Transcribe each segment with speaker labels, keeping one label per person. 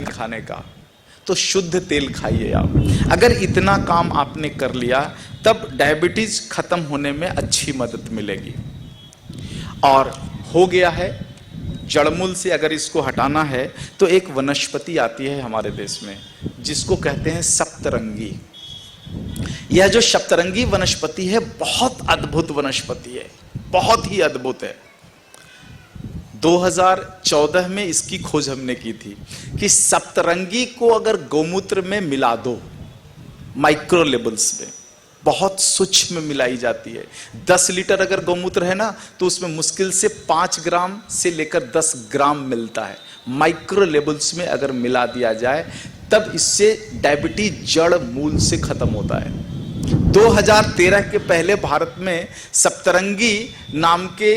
Speaker 1: खाने का, तो शुद्ध तेल खाइए आप। अगर इतना काम आपने कर लिया तब डायबिटीज खत्म होने में अच्छी मदद मिलेगी। और हो गया है जड़मूल से, अगर इसको हटाना है तो एक वनस्पति आती है हमारे देश में जिसको कहते हैं सप्तरंगी। यह जो सप्तरंगी वनस्पति है बहुत अद्भुत वनस्पति है, बहुत ही अद्भुत है। 2014 में इसकी खोज हमने की थी कि सप्तरंगी को अगर गौमूत्र में मिला दो, माइक्रो लेवल्स में बहुत सूक्ष्म मिलाई जाती है। 10 लीटर अगर गौमूत्र है ना तो उसमें मुश्किल से 5 ग्राम से लेकर 10 ग्राम मिलता है। माइक्रो लेवल्स में अगर मिला दिया जाए तब इससे डायबिटीज जड़ मूल से खत्म होता है। 2013 के पहले भारत में सप्तरंगी नाम के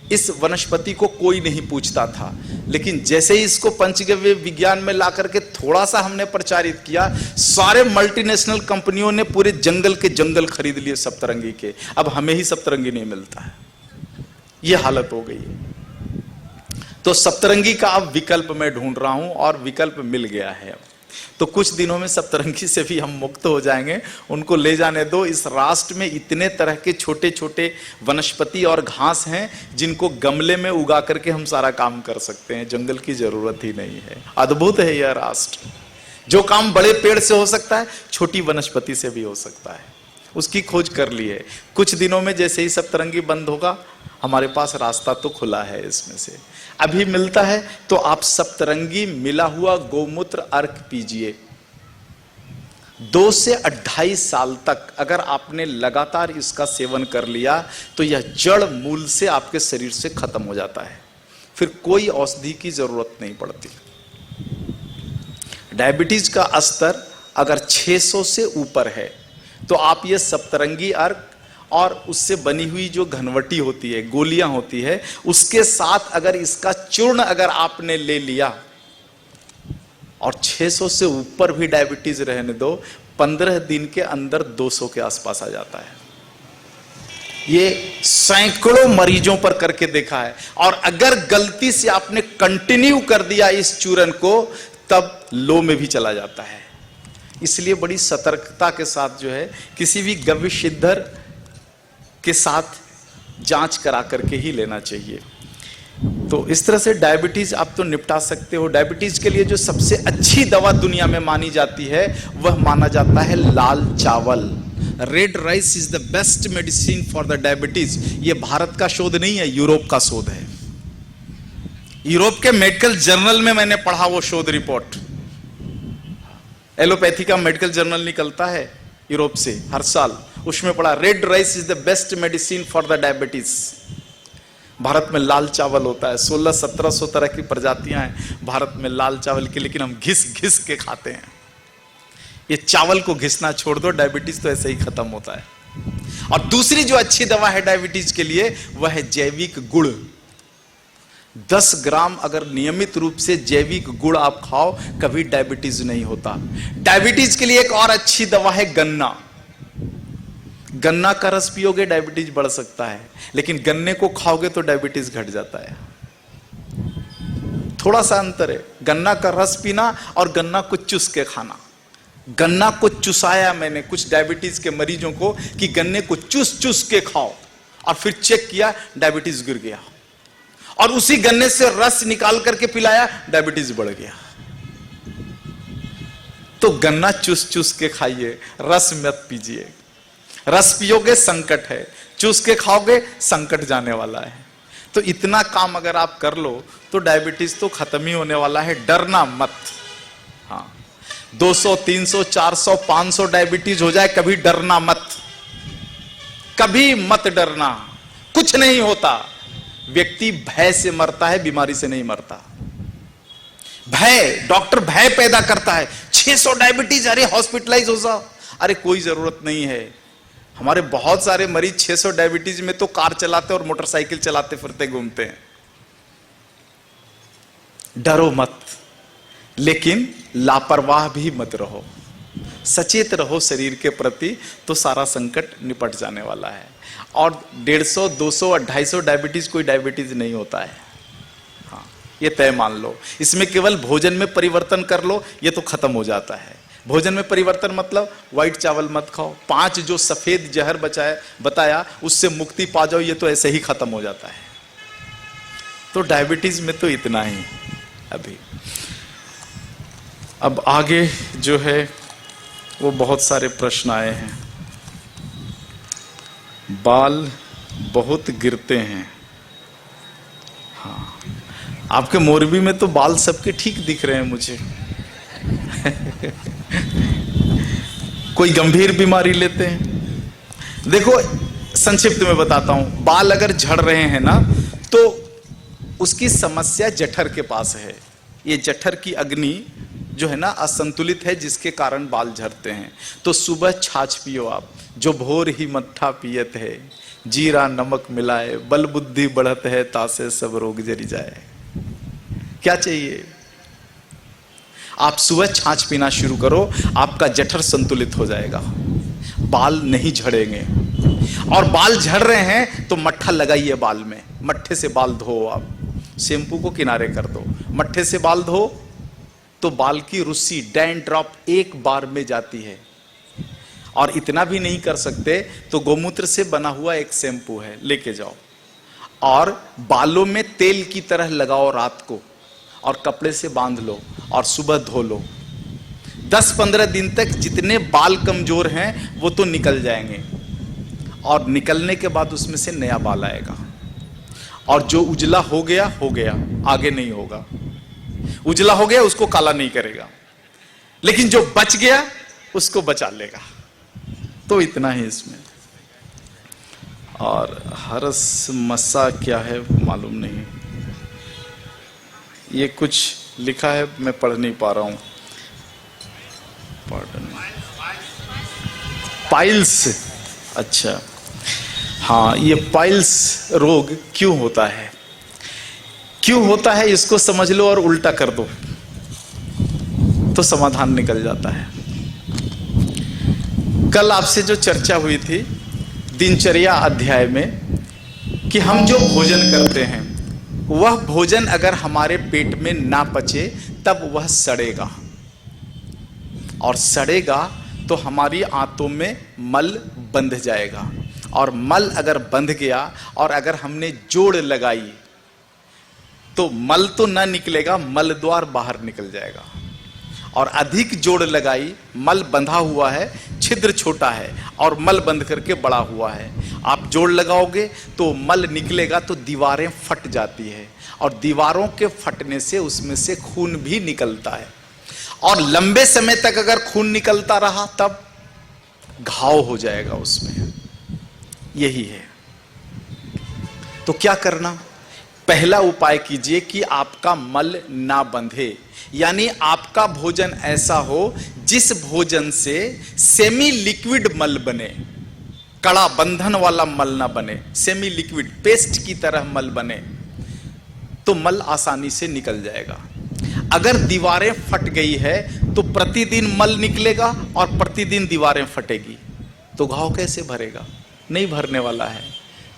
Speaker 1: इस वनस्पति को कोई नहीं पूछता था, लेकिन जैसे ही इसको पंचगव्य विज्ञान में ला करके थोड़ा सा हमने प्रचारित किया, सारे मल्टीनेशनल कंपनियों ने पूरे जंगल के जंगल खरीद लिए सप्तरंगी के। अब हमें ही सप्तरंगी नहीं मिलता है, यह हालत हो गई है। तो सप्तरंगी का अब विकल्प मैं ढूंढ रहा हूं और विकल्प मिल गया है। अब तो कुछ दिनों में सप्तरंगी से भी हम मुक्त हो जाएंगे। उनको ले जाने दो। इस राष्ट्र में इतने तरह के छोटे छोटे वनस्पति और घास हैं जिनको गमले में उगा करके हम सारा काम कर सकते हैं, जंगल की जरूरत ही नहीं है। अद्भुत है यह राष्ट्र। जो काम बड़े पेड़ से हो सकता है छोटी वनस्पति से भी हो सकता है, उसकी खोज कर ली है। कुछ दिनों में जैसे ही सप्तरंगी बंद होगा हमारे पास रास्ता तो खुला है। इसमें से अभी मिलता है तो आप सप्तरंगी मिला हुआ गौमूत्र अर्क पीजिए। 2 से 2.5 साल तक अगर आपने लगातार इसका सेवन कर लिया तो यह जड़ मूल से आपके शरीर से खत्म हो जाता है, फिर कोई औषधि की जरूरत नहीं पड़ती। डायबिटीज का स्तर अगर 600 से ऊपर है तो आप ये सप्तरंगी अर्क और उससे बनी हुई जो घनवटी होती है, गोलियां होती है, उसके साथ अगर इसका चूर्ण अगर आपने ले लिया और 600 से ऊपर भी डायबिटीज रहने दो, 15 दिन के अंदर 200 के आसपास आ जाता है। ये सैकड़ों मरीजों पर करके देखा है। और अगर गलती से आपने कंटिन्यू कर दिया इस चूर्ण को तब लो में भी चला जाता है। इसलिए बड़ी सतर्कता के साथ जो है किसी भी गव्य सिद्धर के साथ जांच करा करके ही लेना चाहिए। तो इस तरह से डायबिटीज आप तो निपटा सकते हो। डायबिटीज के लिए जो सबसे अच्छी दवा दुनिया में मानी जाती है वह माना जाता है लाल चावल। Red rice is the best medicine for the diabetes. ये भारत का शोध नहीं है, यूरोप का शोध है। यूरोप के मेडिकल जर्नल में मैंने पढ़ा वो शोध रिपोर्ट। एलोपैथी का मेडिकल जर्नल निकलता है यूरोप से हर साल, उसमें पढ़ा red rice is the best medicine for the diabetes. Bharat में लाल चावल होता है, 1600-1700 तरह की प्रजातियां हैं भारत में लाल चावल की, लेकिन हम घिस घिस के खाते हैं। ये चावल को घिसना छोड़ दो, डायबिटीज तो ऐसे ही खत्म होता है। और दूसरी जो अच्छी दवा है डायबिटीज के लिए वह है जैविक गुड़। 10 ग्राम अगर नियमित रूप से जैविक गुड़ आप खाओ कभी डायबिटीज नहीं होता। डायबिटीज के लिए एक और अच्छी दवा है गन्ना। गन्ना का रस पियोगे डायबिटीज बढ़ सकता है, लेकिन गन्ने को खाओगे तो डायबिटीज घट जाता है। थोड़ा सा अंतर है गन्ना का रस पीना और गन्ना को चूस के खाना। गन्ना को चुसाया मैंने कुछ डायबिटीज के मरीजों को कि गन्ने को चूस चूस के खाओ, और फिर चेक किया डायबिटीज गिर गया, और उसी गन्ने से रस निकाल करके पिलाया, डायबिटीज बढ़ गया। तो गन्ना चूस चूस के खाइए, रस मत पीजिए। रस पियोगे संकट है, चूस के खाओगे संकट जाने वाला है। तो इतना काम अगर आप कर लो तो डायबिटीज तो खत्म ही होने वाला है। डरना मत। हाँ, 200, 300, 400, 500 डायबिटीज हो जाए कभी डरना मत, कभी मत डरना। कुछ नहीं होता। व्यक्ति भय से मरता है, बीमारी से नहीं मरता। भय, डॉक्टर भय पैदा करता है, 600 डायबिटीज, अरे हॉस्पिटलाइज हो जाओ। अरे कोई जरूरत नहीं है। हमारे बहुत सारे मरीज 600 डायबिटीज में तो कार चलाते और मोटरसाइकिल चलाते फिरते घूमते हैं। डरो मत, लेकिन लापरवाह भी मत रहो, सचेत रहो शरीर के प्रति, तो सारा संकट निपट जाने वाला है। और 150, 200, 250 डायबिटीज कोई डायबिटीज नहीं होता है। हाँ, ये तय मान लो। इसमें केवल भोजन में परिवर्तन कर लो, ये तो खत्म हो जाता है। भोजन में परिवर्तन मतलब व्हाइट चावल मत खाओ, 5 जो सफेद जहर बताया उससे मुक्ति पा जाओ, ये तो ऐसे ही खत्म हो जाता है। तो डायबिटीज में तो इतना ही अभी। अब आगे जो है वो बहुत सारे प्रश्न आए हैं। बाल बहुत गिरते हैं। हाँ, आपके मोरबी में तो बाल सबके ठीक दिख रहे हैं मुझे। कोई गंभीर बीमारी लेते हैं? देखो संक्षिप्त में बताता हूं, बाल अगर झड़ रहे हैं ना तो उसकी समस्या जठर के पास है। ये जठर की अग्नि जो है ना असंतुलित है, जिसके कारण बाल झड़ते हैं। तो सुबह छाछ पियो आप, जो भोर ही मट्ठा पियत है, जीरा नमक मिलाए, बल बुद्धि बढ़त है, तासे सब रोग जरी जाए। क्या चाहिए? आप सुबह छाछ पीना शुरू करो, आपका जठर संतुलित हो जाएगा, बाल नहीं झड़ेंगे। और बाल झड़ रहे हैं तो मट्ठा लगाइए बाल में, मट्ठे से बाल धो आप, शैम्पू को किनारे कर दो, मट्ठे से बाल धो तो बाल की रुस्सी, डैंड्रफ एक बार में जाती है। और इतना भी नहीं कर सकते तो गोमूत्र से बना हुआ एक शैम्पू है, लेके जाओ और बालों में तेल की तरह लगाओ रात को, और कपड़े से बांध लो और सुबह धो लो। 10-15 दिन तक जितने बाल कमजोर हैं वो तो निकल जाएंगे, और निकलने के बाद उसमें से नया बाल आएगा। और जो उजला हो गया, आगे नहीं होगा। उजला हो गया उसको काला नहीं करेगा, लेकिन जो बच गया उसको बचा लेगा। तो इतना ही इसमें। और हरस मस्सा क्या है मालूम नहीं, ये कुछ लिखा है, मैं पढ़ नहीं पा रहा हूं। पाइल्स, अच्छा हाँ, ये पाइल्स रोग क्यों होता है? क्यों होता है इसको समझ लो और उल्टा कर दो तो समाधान निकल जाता है। कल आपसे जो चर्चा हुई थी दिनचर्या अध्याय में कि हम जो भोजन करते हैं वह भोजन अगर हमारे पेट में ना पचे तब वह सड़ेगा, और सड़ेगा तो हमारी आंतों में मल बंध जाएगा, और मल अगर बंध गया और अगर हमने जोड़ लगाई तो मल तो ना निकलेगा, मल द्वार बाहर निकल जाएगा। और अधिक जोड़ लगाई, मल बंधा हुआ है, छिद्र छोटा है और मल बंद करके बड़ा हुआ है। आप जोड़ लगाओगे तो मल निकलेगा तो दीवारें फट जाती है, और दीवारों के फटने से उसमें से खून भी निकलता है, और लंबे समय तक अगर खून निकलता रहा तब घाव हो जाएगा उसमें। यही है। तो क्या करना? पहला उपाय कीजिए कि आपका मल ना बंधे, यानी आपका भोजन ऐसा हो जिस भोजन से सेमी लिक्विड मल बने, कड़ा बंधन वाला मल ना बने, सेमी लिक्विड पेस्ट की तरह मल बने, तो मल आसानी से निकल जाएगा। अगर दीवारें फट गई है तो प्रतिदिन मल निकलेगा और प्रतिदिन दीवारें फटेगी, तो घाव कैसे भरेगा? नहीं भरने वाला है।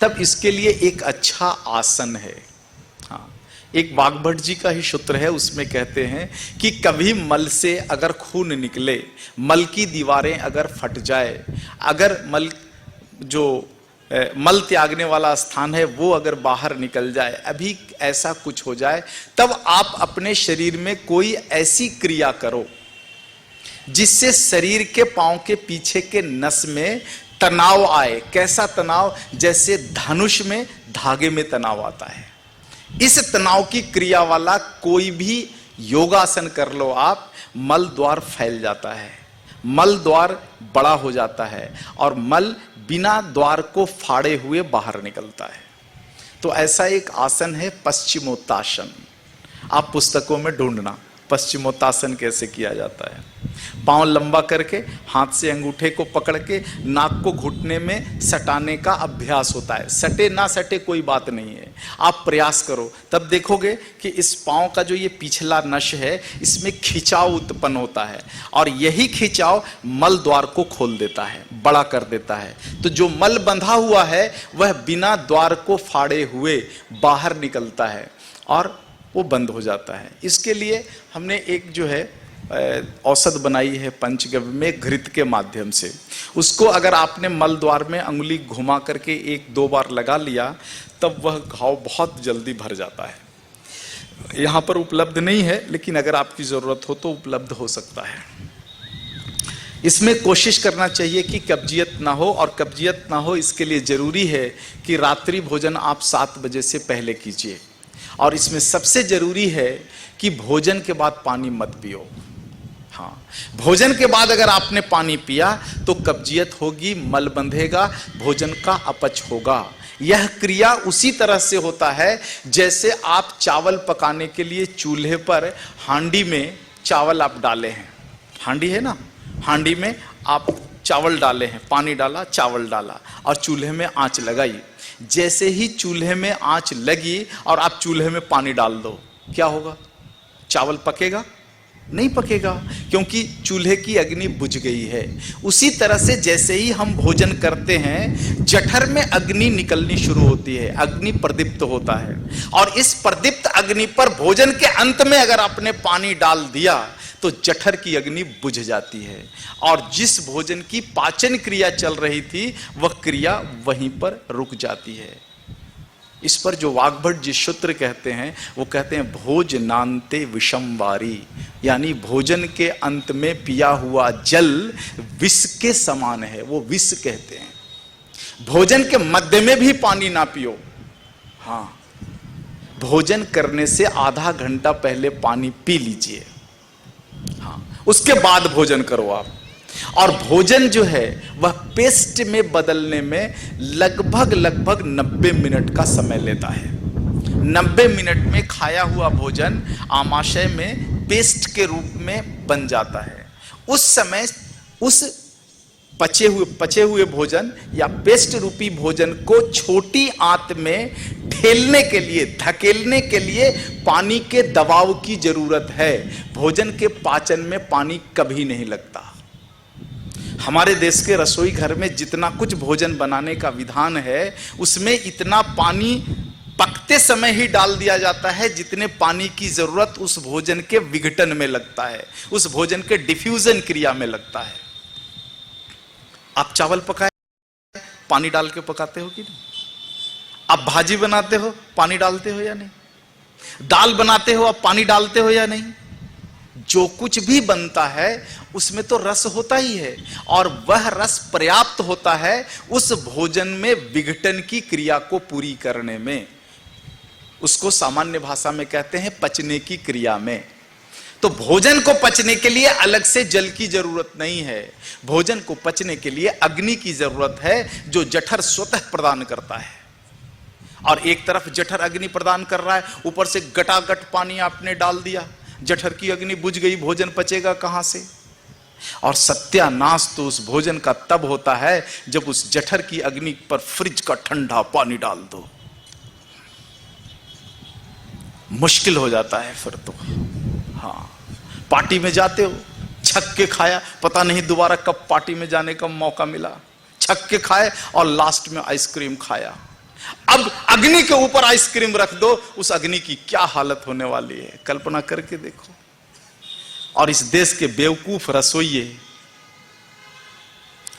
Speaker 1: तब इसके लिए एक अच्छा आसन है। हाँ, एक वाग्भट जी का ही सूत्र है, उसमें कहते हैं कि कभी मल से अगर खून निकले, मल की दीवारें अगर फट जाए, अगर मल त्यागने वाला स्थान है वो अगर बाहर निकल जाए, अभी ऐसा कुछ हो जाए, तब आप अपने शरीर में कोई ऐसी क्रिया करो जिससे शरीर के पांव के पीछे के नस में तनाव आए। कैसा तनाव? जैसे धनुष में धागे में तनाव आता है। इस तनाव की क्रिया वाला कोई भी योगासन कर लो आप, मल द्वार फैल जाता है, मल द्वार बड़ा हो जाता है और मल बिना द्वार को फाड़े हुए बाहर निकलता है। तो ऐसा एक आसन है पश्चिमोत्तासन, आप पुस्तकों में ढूंढना, पश्चिमोत्तासन कैसे किया जाता है। पांव लंबा करके हाथ से अंगूठे को पकड़ के नाक को घुटने में सटाने का अभ्यास होता है। सटे ना सटे कोई बात नहीं है, आप प्रयास करो, तब देखोगे कि इस पांव का जो ये पिछला नस है इसमें खिंचाव उत्पन्न होता है और यही खिंचाव मल द्वार को खोल देता है, बड़ा कर देता है। तो जो मल बंधा हुआ है वह बिना द्वार को फाड़े हुए बाहर निकलता है और वो बंद हो जाता है। इसके लिए हमने एक जो है औषध बनाई है पंचगव्य में घृत के माध्यम से। उसको अगर आपने मल द्वार में अंगुली घुमा करके 1-2 बार लगा लिया तब वह घाव बहुत जल्दी भर जाता है। यहाँ पर उपलब्ध नहीं है लेकिन अगर आपकी ज़रूरत हो तो उपलब्ध हो सकता है। इसमें कोशिश करना चाहिए कि कब्जियत ना हो, और कब्जियत ना हो इसके लिए ज़रूरी है कि रात्रि भोजन आप 7 बजे से पहले कीजिए। और इसमें सबसे ज़रूरी है कि भोजन के बाद पानी मत पियो। हाँ, भोजन के बाद अगर आपने पानी पिया तो कब्जियत होगी, मल बंधेगा, भोजन का अपच होगा। यह क्रिया उसी तरह से होता है जैसे आप चावल पकाने के लिए चूल्हे पर हांडी में चावल आप डाले हैं। हांडी है ना, हांडी में आप चावल डाले हैं, पानी डाला, चावल डाला और चूल्हे में आंच लगाई। जैसे ही चूल्हे में आंच लगी और आप चूल्हे में पानी डाल दो, क्या होगा? चावल पकेगा? नहीं पकेगा, क्योंकि चूल्हे की अग्नि बुझ गई है। उसी तरह से जैसे ही हम भोजन करते हैं जठर में अग्नि निकलनी शुरू होती है, अग्नि प्रदीप्त होता है और इस प्रदीप्त अग्नि पर भोजन के अंत में अगर आपने पानी डाल दिया तो जठर की अग्नि बुझ जाती है और जिस भोजन की पाचन क्रिया चल रही थी वह क्रिया वहीं पर रुक जाती है। इस पर जो वाग्भट जी सूत्र कहते हैं वो कहते हैं भोजनांते विषमवारी, यानी भोजन के अंत में पिया हुआ जल विष के समान है, वो विष कहते हैं। भोजन के मध्य में भी पानी ना पियो। हाँ, भोजन करने से आधा घंटा पहले पानी पी लीजिए। हाँ, उसके बाद भोजन करो आप। और भोजन जो है वह पेस्ट में बदलने में लगभग 90 मिनट का समय लेता है। 90 मिनट में खाया हुआ भोजन आमाशय में पेस्ट के रूप में बन जाता है। उस समय उस पचे हुए भोजन या पेस्ट रूपी भोजन को छोटी आंत में ठेलने के लिए, धकेलने के लिए पानी के दबाव की जरूरत है। भोजन के पाचन में पानी कभी नहीं लगता। हमारे देश के रसोई घर में जितना कुछ भोजन बनाने का विधान है उसमें इतना पानी पकते समय ही डाल दिया जाता है जितने पानी की जरूरत उस भोजन के विघटन में लगता है, उस भोजन के डिफ्यूजन क्रिया में लगता है। आप चावल पकाए पानी डाल के पकाते हो कि नहीं? आप भाजी बनाते हो पानी डालते हो या नहीं? दाल बनाते हो आप पानी डालते हो या नहीं? जो कुछ भी बनता है उसमें तो रस होता ही है और वह रस पर्याप्त होता है उस भोजन में विघटन की क्रिया को पूरी करने में। उसको सामान्य भाषा में कहते हैं पचने की क्रिया में। तो भोजन को पचने के लिए अलग से जल की जरूरत नहीं है, भोजन को पचने के लिए अग्नि की जरूरत है जो जठर स्वतः प्रदान करता है। और एक तरफ जठर अग्नि प्रदान कर रहा है, ऊपर से गटागट पानी आपने डाल दिया, जठर की अग्नि बुझ गई, भोजन पचेगा कहां से? और सत्यानाश तो उस भोजन का तब होता है जब उस जठर की अग्नि पर फ्रिज का ठंडा पानी डाल दो। मुश्किल हो जाता है फिर तो। हाँ, पार्टी में जाते हो, छक के खाया, पता नहीं दोबारा कब पार्टी में जाने का मौका मिला, छक के खाए और लास्ट में आइसक्रीम खाया। अब अग्नि के ऊपर आइसक्रीम रख दो, उस अग्नि की क्या हालत होने वाली है, कल्पना करके देखो। और इस देश के बेवकूफ रसोइये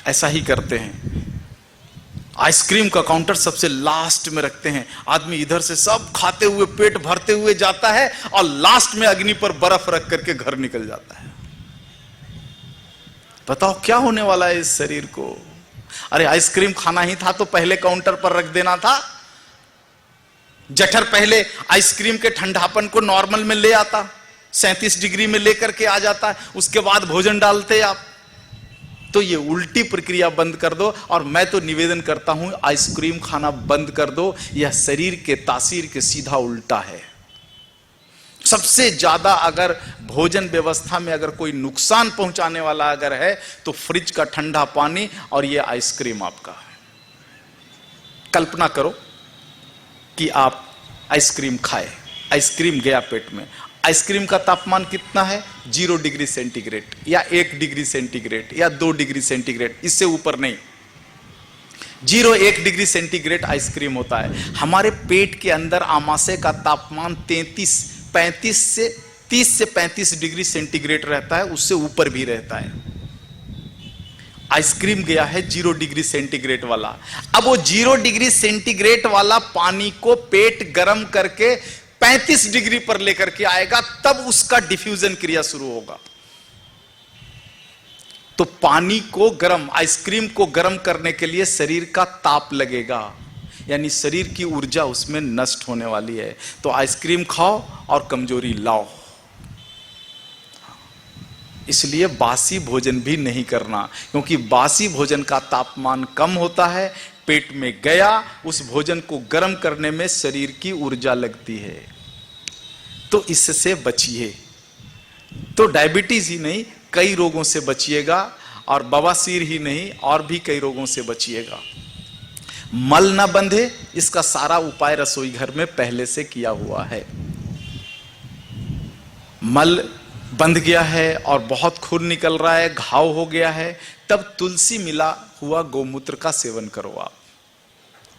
Speaker 1: ऐसा ही करते हैं, आइसक्रीम का काउंटर सबसे लास्ट में रखते हैं। आदमी इधर से सब खाते हुए पेट भरते हुए जाता है और लास्ट में अग्नि पर बर्फ रख करके घर निकल जाता है। बताओ क्या होने वाला है इस शरीर को? अरे आइसक्रीम खाना ही था तो पहले काउंटर पर रख देना था। जठर पहले आइसक्रीम के ठंडापन को नॉर्मल में ले आता, 37 डिग्री में लेकर के आ जाता, उसके बाद भोजन डालते आप। तो ये उल्टी प्रक्रिया बंद कर दो। और मैं तो निवेदन करता हूं आइसक्रीम खाना बंद कर दो, यह शरीर के तासीर के सीधा उल्टा है। सबसे ज्यादा अगर भोजन व्यवस्था में अगर कोई नुकसान पहुंचाने वाला अगर है तो फ्रिज का ठंडा पानी और ये आइसक्रीम आपका है। कल्पना करो कि आप आइसक्रीम खाए, आइसक्रीम गया पेट में, आइसक्रीम का तापमान कितना है? 0 डिग्री सेंटीग्रेड या 1 डिग्री सेंटीग्रेड या 2 डिग्री सेंटीग्रेड, इससे ऊपर नहीं। 0-1 डिग्री सेंटीग्रेड आइसक्रीम होता है। हमारे पेट के अंदर आमाशय का तापमान 30 से 35 डिग्री सेंटीग्रेड रहता है, उससे ऊपर भी रहता है। आइसक्रीम गया है 0 डिग्री सेंटीग्रेड वाला। अब वो 0 डिग्री सेंटीग्रेड वाला पानी को पेट गर्म करके 35 डिग्री पर लेकर के आएगा, तब उसका डिफ्यूजन क्रिया शुरू होगा। तो पानी को गर्म, आइसक्रीम को गर्म करने के लिए शरीर का ताप लगेगा, यानी शरीर की ऊर्जा उसमें नष्ट होने वाली है। तो आइसक्रीम खाओ और कमजोरी लाओ। इसलिए बासी भोजन भी नहीं करना, क्योंकि बासी भोजन का तापमान कम होता है, पेट में गया, उस भोजन को गर्म करने में शरीर की ऊर्जा लगती है। तो इससे बचिए। तो डायबिटीज ही नहीं, कई रोगों से बचिएगा, और बवासीर ही नहीं, और भी कई रोगों से बचिएगा। मल ना बंधे, इसका सारा उपाय रसोई घर में पहले से किया हुआ है। मल बंध गया है और बहुत खून निकल रहा है, घाव हो गया है, तब तुलसी मिला हुआ गौमूत्र का सेवन करो आप।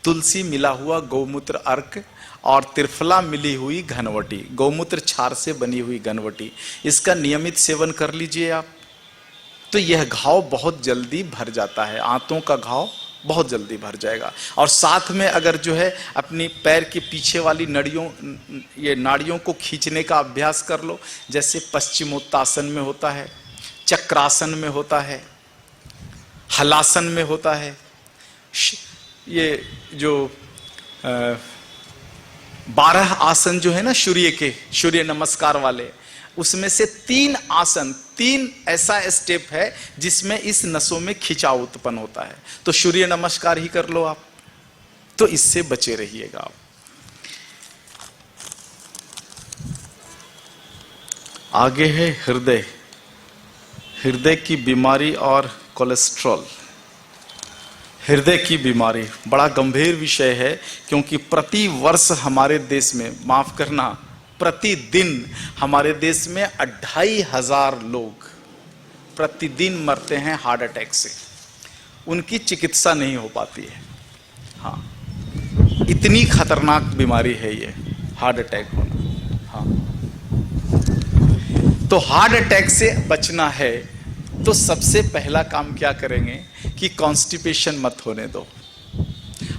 Speaker 1: तुलसी मिला हुआ गौमूत्र अर्क और त्रिफला मिली हुई घनवटी, गौमूत्र क्षार से बनी हुई घनवटी, इसका नियमित सेवन कर लीजिए आप। तो यह घाव बहुत जल्दी भर जाता है, आंतों का घाव बहुत जल्दी भर जाएगा। और साथ में अगर जो है अपनी पैर के पीछे वाली नाड़ियों को खींचने का अभ्यास कर लो, जैसे पश्चिमोत्तासन में होता है, चक्रासन में होता है, हलासन में होता है। ये जो 12 आसन जो है ना सूर्य नमस्कार वाले, उसमें से 3 आसन, 3 ऐसा स्टेप है जिसमें इस नसों में खिंचाव उत्पन्न होता है। तो सूर्य नमस्कार ही कर लो आप, तो इससे बचे रहिएगा आप। आगे है हृदय, हृदय की बीमारी और कोलेस्ट्रॉल। हृदय की बीमारी बड़ा गंभीर विषय है, क्योंकि प्रति वर्ष हमारे देश में, माफ करना, प्रतिदिन हमारे देश में 2500 लोग प्रतिदिन मरते हैं हार्ट अटैक से। उनकी चिकित्सा नहीं हो पाती है। हाँ, इतनी खतरनाक बीमारी है ये हार्ट अटैक होना। हाँ, तो हार्ट अटैक से बचना है तो सबसे पहला काम क्या करेंगे कि कॉन्स्टिपेशन मत होने दो।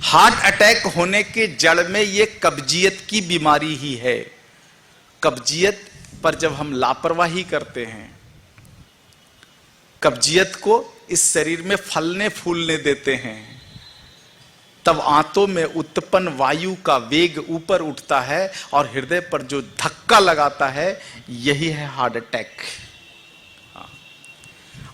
Speaker 1: हार्ट अटैक होने के जड़ में ये कब्जियत की बीमारी ही है। कब्जियत पर जब हम लापरवाही करते हैं, कब्जियत को इस शरीर में फलने फूलने देते हैं, तब आंतों में उत्पन्न वायु का वेग ऊपर उठता है और हृदय पर जो धक्का लगाता है, यही है हार्ट अटैक।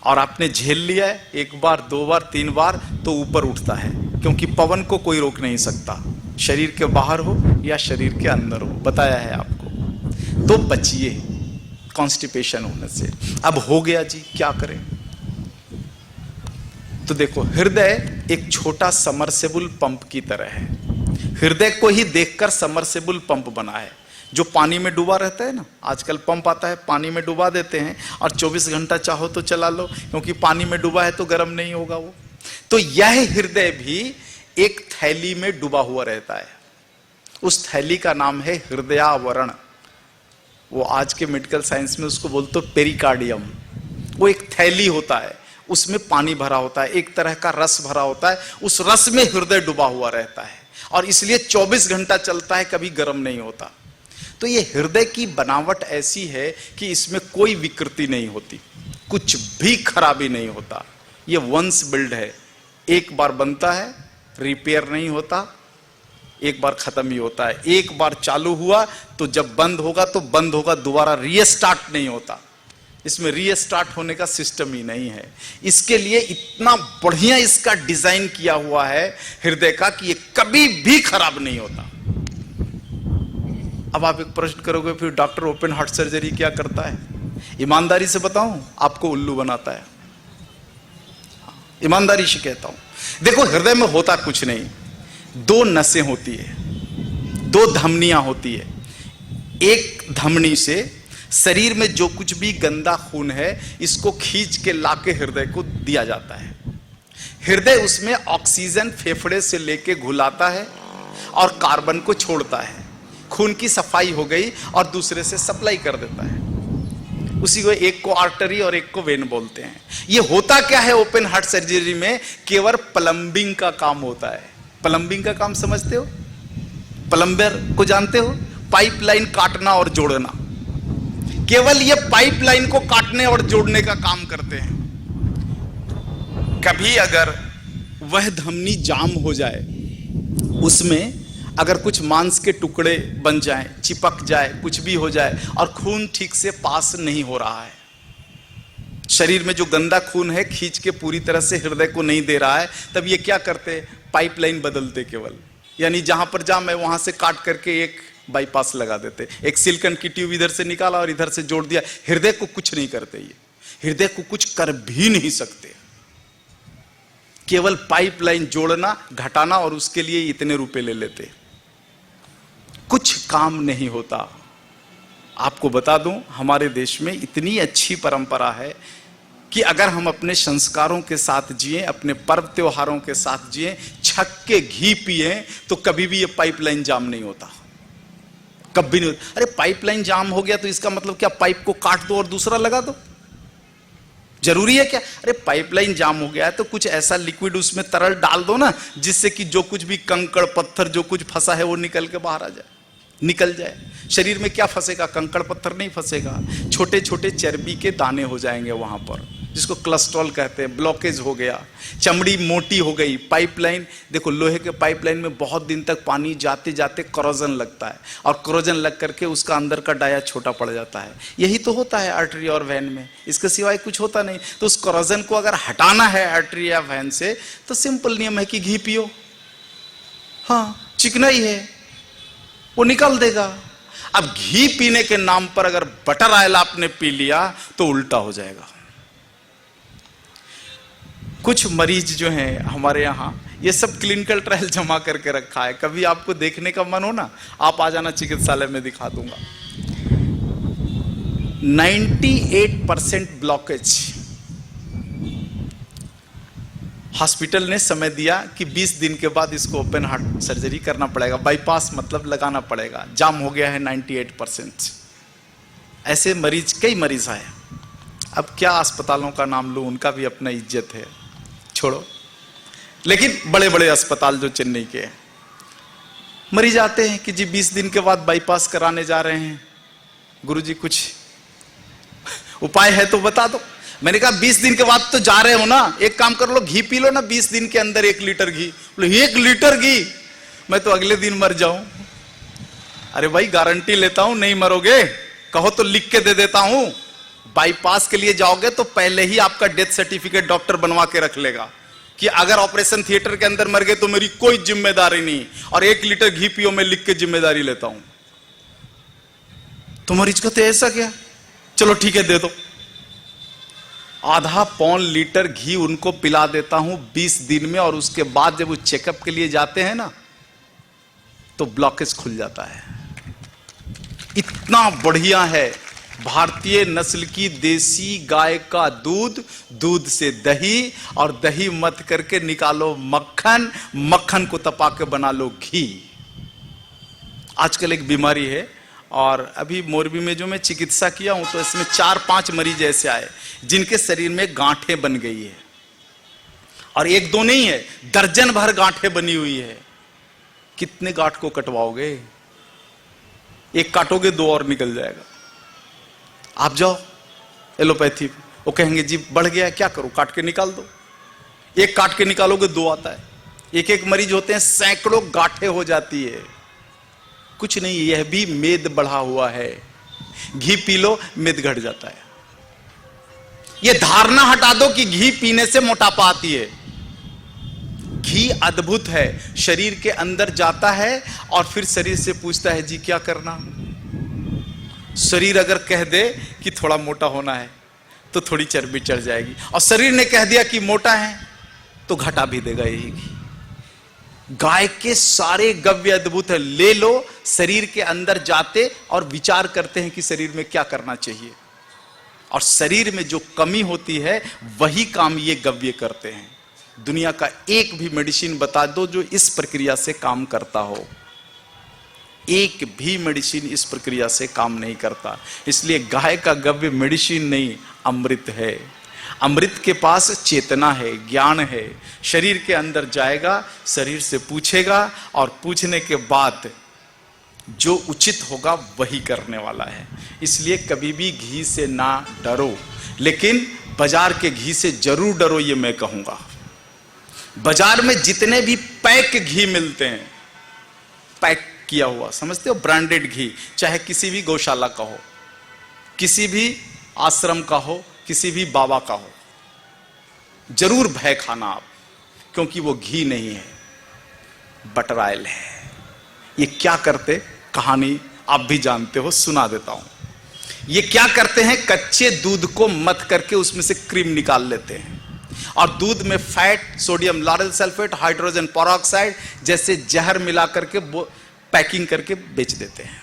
Speaker 1: और आपने झेल लिया है 1 बार 2 बार 3 बार, तो ऊपर उठता है, क्योंकि पवन को कोई रोक नहीं सकता, शरीर के बाहर हो या शरीर के अंदर हो, बताया है आपको। तो बचिए कॉन्स्टिपेशन होने से। अब हो गया जी, क्या करें? तो देखो, हृदय एक छोटा समरसेबल पंप की तरह है। हृदय को ही देखकर समरसेबल पंप बना है, जो पानी में डूबा रहता है ना। आजकल पंप आता है, पानी में डुबा देते हैं और 24 घंटा चाहो तो चला लो, क्योंकि पानी में डूबा है तो गर्म नहीं होगा वो। तो यह हृदय भी एक थैली में डूबा हुआ रहता है। उस थैली का नाम है हृदयावरण। वो आज के मेडिकल साइंस में उसको बोलते पेरिकार्डियम। वो एक थैली होता है, उसमें पानी भरा होता है, एक तरह का रस भरा होता है, उस रस में हृदय डूबा हुआ रहता है, और इसलिए 24 घंटा चलता है, कभी गर्म नहीं होता। तो ये हृदय की बनावट ऐसी है कि इसमें कोई विकृति नहीं होती, कुछ भी खराबी नहीं होता। ये वंस बिल्ड है, एक बार बनता है, रिपेयर नहीं होता, एक बार खत्म ही होता है। एक बार चालू हुआ तो जब बंद होगा तो बंद होगा, दोबारा रीस्टार्ट नहीं होता। इसमें रीस्टार्ट होने का सिस्टम ही नहीं है। इसके लिए इतना बढ़िया इसका डिजाइन किया हुआ है हृदय का कि ये कभी भी खराब नहीं होता। अब आप एक प्रश्न करोगे फिर डॉक्टर ओपन हार्ट सर्जरी क्या करता है? ईमानदारी से बताऊं, आपको उल्लू बनाता है। ईमानदारी से कहता हूं, देखो हृदय में होता कुछ नहीं, दो नसें होती है, दो धमनियां होती है। एक धमनी से शरीर में जो कुछ भी गंदा खून है इसको खींच के लाके हृदय को दिया जाता है। हृदय उसमें ऑक्सीजन फेफड़े से लेके घुलाता है और कार्बन को छोड़ता है। खून की सफाई हो गई और दूसरे से सप्लाई कर देता है। उसी को एक को आर्टरी और एक को वेन बोलते हैं। ये होता क्या है ओपन हार्ट सर्जरी में? केवल प्लम्बिंग का काम होता है। प्लम्बिंग का काम समझते हो? प्लम्बर को जानते हो? पाइपलाइन काटना और जोड़ना। केवल ये पाइपलाइन को काटने और जोड़ने का काम करते हैं। कभी अगर वह धमनी जाम हो जाए, उसमें अगर कुछ मांस के टुकड़े बन जाएं, चिपक जाए, कुछ भी हो जाए और खून ठीक से पास नहीं हो रहा है, शरीर में जो गंदा खून है खींच के पूरी तरह से हृदय को नहीं दे रहा है, तब ये क्या करते? पाइपलाइन बदलते केवल, यानी जहां पर जाम है वहां से काट करके एक बाईपास लगा देते। एक सिलिकॉन की ट्यूब इधर से निकाला और इधर से जोड़ दिया। हृदय को कुछ नहीं करते, ये हृदय को कुछ कर भी नहीं सकते। केवल पाइपलाइन जोड़ना, घटाना और उसके लिए इतने रुपए ले लेते। कुछ काम नहीं होता। आपको बता दूं, हमारे देश में इतनी अच्छी परंपरा है कि अगर हम अपने संस्कारों के साथ जिए, अपने पर्व त्योहारों के साथ जिए, छक के घी पिए, तो कभी भी ये पाइपलाइन जाम नहीं होता, कभी नहीं होता। अरे पाइपलाइन जाम हो गया तो इसका मतलब क्या पाइप को काट दो और दूसरा लगा दो? जरूरी है क्या? अरे पाइपलाइन जाम हो गया है तो कुछ ऐसा लिक्विड उसमें तरल डाल दो ना, जिससे कि जो कुछ भी कंकड़ पत्थर जो कुछ फंसा है वो निकल के बाहर आ जाए, निकल जाए। शरीर में क्या फंसेगा? कंकड़ पत्थर नहीं फंसेगा, छोटे छोटे चर्बी के दाने हो जाएंगे वहां पर, जिसको कोलेस्ट्रॉल कहते हैं। ब्लॉकेज हो गया, चमड़ी मोटी हो गई। पाइपलाइन देखो, लोहे के पाइपलाइन में बहुत दिन तक पानी जाते जाते कोरोजन लगता है और कोरोजन लग करके उसका अंदर का डाया छोटा पड़ जाता है। यही तो होता है आर्टरी और वैन में, इसके सिवाय कुछ होता नहीं। तो उस कोरोजन को अगर हटाना है आर्टरी या वैन से, तो सिंपल नियम है कि घी पियो। हाँ, चिकना ही है, वो निकाल देगा। अब घी पीने के नाम पर अगर बटर ऑयल आपने पी लिया तो उल्टा हो जाएगा। कुछ मरीज जो हैं हमारे यहाँ, ये सब क्लिनिकल ट्रायल जमा करके रखा है। कभी आपको देखने का मन हो ना, आप आ जाना, चिकित्सालय में दिखा दूंगा। 98% ब्लॉकेज। हॉस्पिटल ने समय दिया कि 20 दिन के बाद इसको ओपन हार्ट सर्जरी करना पड़ेगा, बाईपास मतलब लगाना पड़ेगा। जाम हो गया है 98%। ऐसे मरीज, कई मरीज आए। अब क्या अस्पतालों का नाम लूं, उनका भी अपना इज्जत है, छोड़ो। लेकिन बड़े बड़े अस्पताल जो चेन्नई के हैं, मरीज आते हैं कि जी 20 दिन के बाद बाईपास कराने जा रहे हैं, गुरुजी कुछ उपाय है तो बता दो। मैंने कहा 20 दिन के बाद तो जा रहे हो ना, एक काम कर लो, घी पी लो ना 20 दिन के अंदर 1 लीटर घी। बोले 1 लीटर घी, मैं तो अगले दिन मर जाऊं। अरे भाई गारंटी लेता हूं, नहीं मरोगे, कहो तो लिख के दे देता हूं। बाईपास के लिए जाओगे तो पहले ही आपका डेथ सर्टिफिकेट डॉक्टर बनवा के रख लेगा कि अगर ऑपरेशन थिएटर के अंदर मर गए तो मेरी कोई जिम्मेदारी नहीं, और 1 लीटर घी पियो, मैं लिख के जिम्मेदारी लेता हूं। तो मरीज कहते ऐसा क्या? चलो ठीक है, दे दो। आधा पौन लीटर घी उनको पिला देता हूं 20 दिन में, और उसके बाद जब वो चेकअप के लिए जाते हैं ना, तो ब्लॉकेज खुल जाता है। इतना बढ़िया है भारतीय नस्ल की देसी गाय का दूध, दूध से दही, और दही मत करके निकालो मक्खन, मक्खन को तपा के बना लो घी। आजकल एक बीमारी है, और अभी मोरबी में जो मैं चिकित्सा किया हूं तो इसमें 4-5 मरीज ऐसे आए जिनके शरीर में गांठें बन गई है, और 1-2 नहीं है, दर्जन भर गांठें बनी हुई है। कितने गांठ को कटवाओगे? एक काटोगे 2 और निकल जाएगा। आप जाओ एलोपैथी, वो कहेंगे जी बढ़ गया, क्या करूं? काट के निकाल दो। एक काट के निकालोगे 2 आता है। एक मरीज होते हैं सैकड़ों गांठें हो जाती है। कुछ नहीं, यह भी मेद बढ़ा हुआ है। घी पी लो, मेद घट जाता है। यह धारणा हटा दो कि घी पीने से मोटापा आती है। घी अद्भुत है, शरीर के अंदर जाता है और फिर शरीर से पूछता है जी क्या करना। शरीर अगर कह दे कि थोड़ा मोटा होना है तो थोड़ी चर्बी चढ़ जाएगी, और शरीर ने कह दिया कि मोटा है तो घटा भी देगा यही घी। गाय के सारे गव्य अद्भुत है, ले लो, शरीर के अंदर जाते और विचार करते हैं कि शरीर में क्या करना चाहिए, और शरीर में जो कमी होती है वही काम ये गव्य करते हैं। दुनिया का एक भी मेडिसिन बता दो जो इस प्रक्रिया से काम करता हो, एक भी मेडिसिन इस प्रक्रिया से काम नहीं करता। इसलिए गाय का गव्य मेडिसिन नहीं, अमृत है। अमृत के पास चेतना है, ज्ञान है, शरीर के अंदर जाएगा, शरीर से पूछेगा और पूछने के बाद जो उचित होगा वही करने वाला है। इसलिए कभी भी घी से ना डरो, लेकिन बाजार के घी से जरूर डरो, ये मैं कहूंगा। बाजार में जितने भी पैक घी मिलते हैं, पैक किया हुआ, समझते हो, ब्रांडेड घी, चाहे किसी भी गौशाला का हो, किसी भी आश्रम का हो, किसी भी बाबा का हो, जरूर भय खाना आप, क्योंकि वो घी नहीं है, बटर ऑयल है। ये क्या करते, कहानी आप भी जानते हो, सुना देता हूं। ये क्या करते हैं, कच्चे दूध को मथ करके उसमें से क्रीम निकाल लेते हैं, और दूध में fat, sodium lauryl sulphate, hydrogen peroxide जैसे जहर मिला करके पैकिंग करके बेच देते हैं।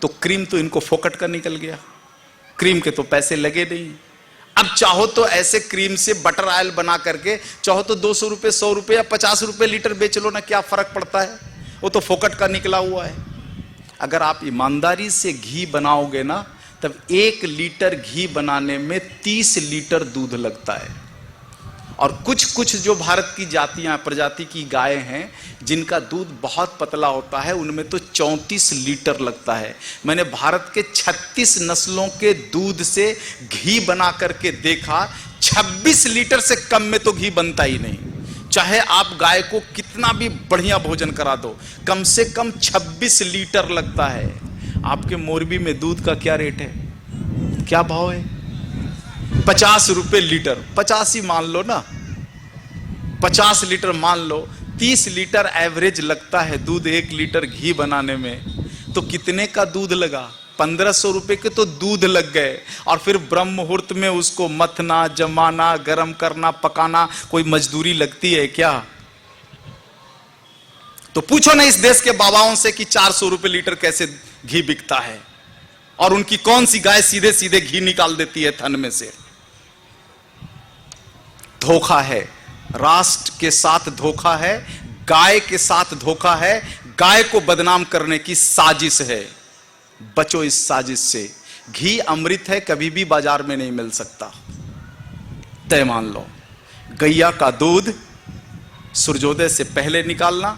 Speaker 1: तो क्रीम तो इनको फोकट का निकल गया, क्रीम के तो पैसे लगे नहीं। अब चाहो तो ऐसे क्रीम से बटर ऑयल बना करके चाहो तो 200 रुपए, 100 रुपए या 50 रुपए लीटर बेच लो ना, क्या फर्क पड़ता है, वो तो फोकट का निकला हुआ है। अगर आप ईमानदारी से घी बनाओगे ना, तब 1 लीटर घी बनाने में 30 लीटर दूध लगता है। और कुछ कुछ जो भारत की जातियां, प्रजाति की गायें हैं जिनका दूध बहुत पतला होता है, उनमें तो 34 लीटर लगता है। मैंने भारत के 36 नस्लों के दूध से घी बना करके देखा, 26 लीटर से कम में तो घी बनता ही नहीं। चाहे आप गाय को कितना भी बढ़िया भोजन करा दो, कम से कम 26 लीटर लगता है। आपके मोरबी में दूध का क्या रेट है, क्या भाव है? 50 रुपए लीटर, 50 ही मान लो ना, 50 लीटर मान लो, 30 लीटर एवरेज लगता है दूध 1 लीटर घी बनाने में। तो कितने का दूध लगा? 1500 रुपए के तो दूध लग गए, और फिर ब्रह्म मुहूर्त में उसको मथना, जमाना, गरम करना, पकाना, कोई मजदूरी लगती है क्या? तो पूछो ना इस देश के बाबाओं से कि 400 रुपए लीटर कैसे घी बिकता है, और उनकी कौन सी गाय सीधे सीधे घी निकाल देती है थन में से। धोखा है, राष्ट्र के साथ धोखा है, गाय के साथ धोखा है, गाय को बदनाम करने की साजिश है। बचो इस साजिश से। घी अमृत है, कभी भी बाजार में नहीं मिल सकता, तय मान लो। गैया का दूध सूर्योदय से पहले निकालना,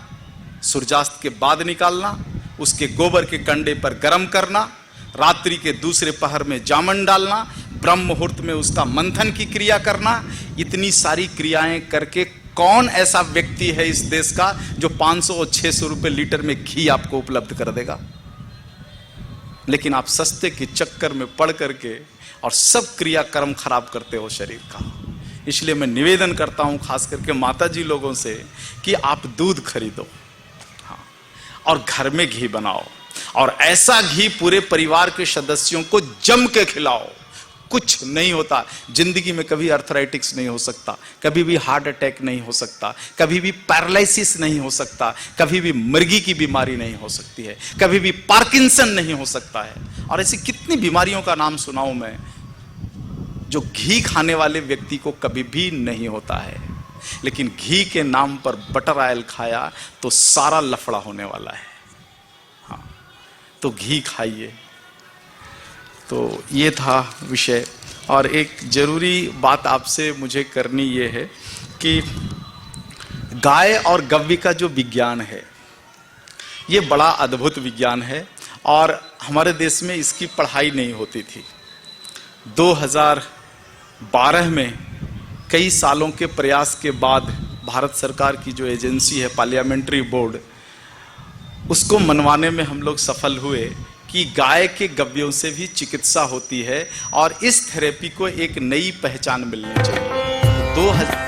Speaker 1: सूर्यास्त के बाद निकालना, उसके गोबर के कंडे पर गर्म करना, रात्रि के दूसरे पहर में जामन डालना, ब्रह्म मुहूर्त में उसका मंथन की क्रिया करना। इतनी सारी क्रियाएं करके कौन ऐसा व्यक्ति है इस देश का जो 500 और 600 रुपए लीटर में घी आपको उपलब्ध कर देगा? लेकिन आप सस्ते के चक्कर में पड़ करके और सब क्रियाक्रम खराब करते हो शरीर का। इसलिए मैं निवेदन करता हूं खास करके माता जी लोगों से कि आप दूध खरीदो, हाँ, और घर में घी बनाओ, और ऐसा घी पूरे परिवार के सदस्यों को जम के खिलाओ। कुछ नहीं होता जिंदगी में, कभी अर्थराइटिस नहीं हो सकता, कभी भी हार्ट अटैक नहीं हो सकता, कभी भी पैरालिसिस नहीं हो सकता, कभी भी मिर्गी की बीमारी नहीं हो सकती है, कभी भी पार्किंसन नहीं हो सकता है। और ऐसी कितनी बीमारियों का नाम सुनाऊं मैं, जो घी खाने वाले व्यक्ति को कभी भी नहीं होता है। लेकिन घी के नाम पर बटर ऑयल खाया तो सारा लफड़ा होने वाला है। हाँ, तो घी खाइए। तो ये था विषय। और एक जरूरी बात आपसे मुझे करनी ये है कि गाय और गव्य का जो विज्ञान है, ये बड़ा अद्भुत विज्ञान है, और हमारे देश में इसकी पढ़ाई नहीं होती थी। 2012 में कई सालों के प्रयास के बाद भारत सरकार की जो एजेंसी है पार्लियामेंट्री बोर्ड, उसको मनवाने में हम लोग सफल हुए कि गाय के गव्यों से भी चिकित्सा होती है और इस थेरेपी को एक नई पहचान मिलनी चाहिए।